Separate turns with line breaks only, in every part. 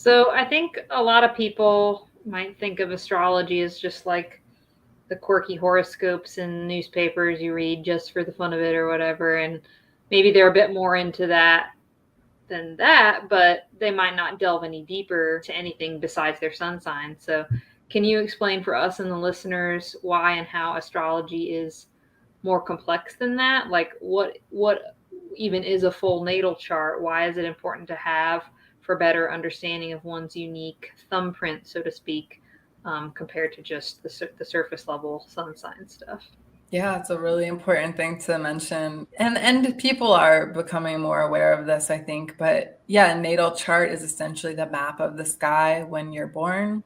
So I think a lot of people might think of astrology as just like the quirky horoscopes in newspapers you read just for the fun of it or whatever. And maybe they're a bit more into that than that, but they might not delve any deeper to anything besides their sun sign. So, can you explain for us and the listeners why and how astrology is more complex than that? Like, what even is a full natal chart? Why is it important to have for better understanding of one's unique thumbprint, so to speak, compared to just the surface level sun sign stuff?
Yeah, it's a really important thing to mention. And people are becoming more aware of this, I think. But yeah, a natal chart is essentially the map of the sky when you're born.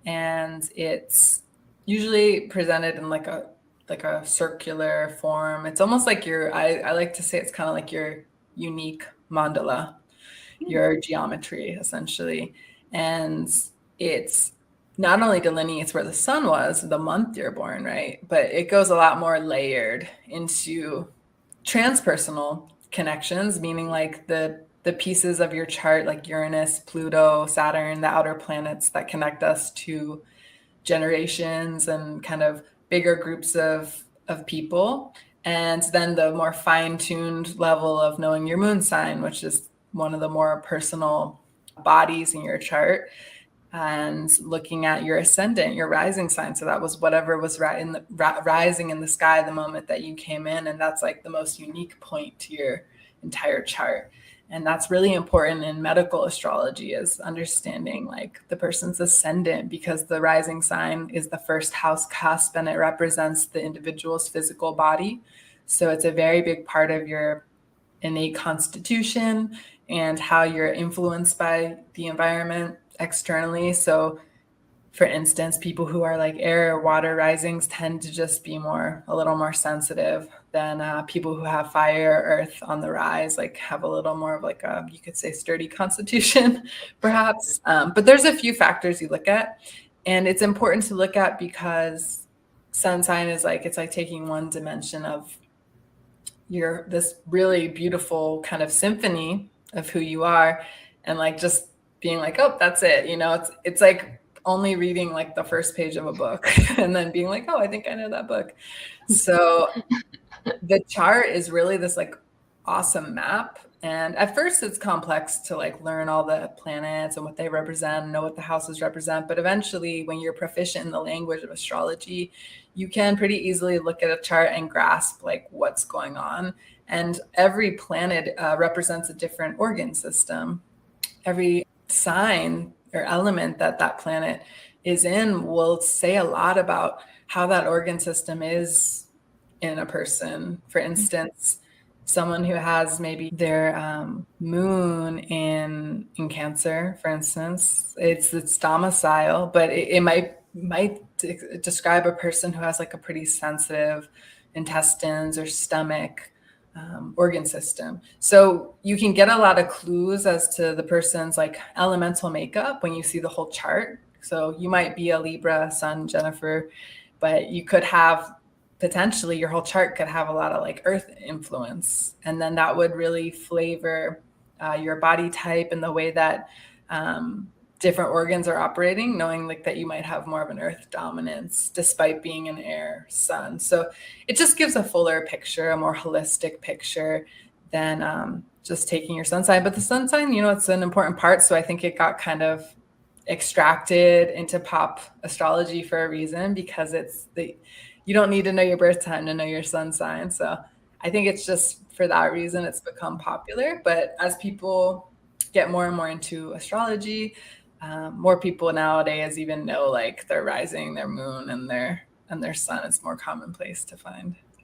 And it's usually presented in like a circular form. It's almost like I like to say it's kind of like your unique mandala, your geometry, essentially. And it's not only delineates where the sun was, the month you're born, right? But it goes a lot more layered into transpersonal connections, meaning like the pieces of your chart, like Uranus, Pluto, Saturn, the outer planets that connect us to generations and kind of bigger groups of people. And then the more fine-tuned level of knowing your moon sign, which is one of the more personal bodies in your chart, and looking at your ascendant, your rising sign. So that was whatever was rising in the sky the moment that you came in. And that's like the most unique point to your entire chart. And that's really important in medical astrology, is understanding like the person's ascendant, because the rising sign is the first house cusp and it represents the individual's physical body. So it's a very big part of your innate constitution and how you're influenced by the environment externally. So for instance, people who are like air or water risings tend to just be a little more sensitive than people who have fire or earth on the rise, like have a little more of like a, you could say, sturdy constitution, perhaps. But there's a few factors you look at, and it's important to look at because sun sign is like, it's like taking one dimension of this really beautiful kind of symphony of who you are, and like just being like, oh, that's it. It's like only reading like the first page of a book and then being like, oh, I think I know that book. So the chart is really this like awesome map. And at first it's complex to like learn all the planets and what they represent, know what the houses represent. But eventually, when you're proficient in the language of astrology, you can pretty easily look at a chart and grasp like what's going on. And every planet represents a different organ system. Every sign or element that planet is in will say a lot about how that organ system is in a person. For instance, someone who has maybe their moon in Cancer, for instance, it's domicile, but it might describe a person who has like a pretty sensitive intestines or stomach organ system. So you can get a lot of clues as to the person's like elemental makeup when you see the whole chart. So you might be a Libra sun, Jennifer, but you could have potentially your whole chart could have a lot of like earth influence. And then that would really flavor your body type and the way that different organs are operating, knowing like that you might have more of an earth dominance despite being an air sun. So it just gives a fuller picture, a more holistic picture than just taking your sun sign. But the sun sign, it's an important part. So I think it got kind of extracted into pop astrology for a reason, because you don't need to know your birth time to know your sun sign. So I think it's just for that reason it's become popular. But as people get more and more into astrology, more people nowadays even know like their rising, their moon, and their sun. It's more commonplace to find.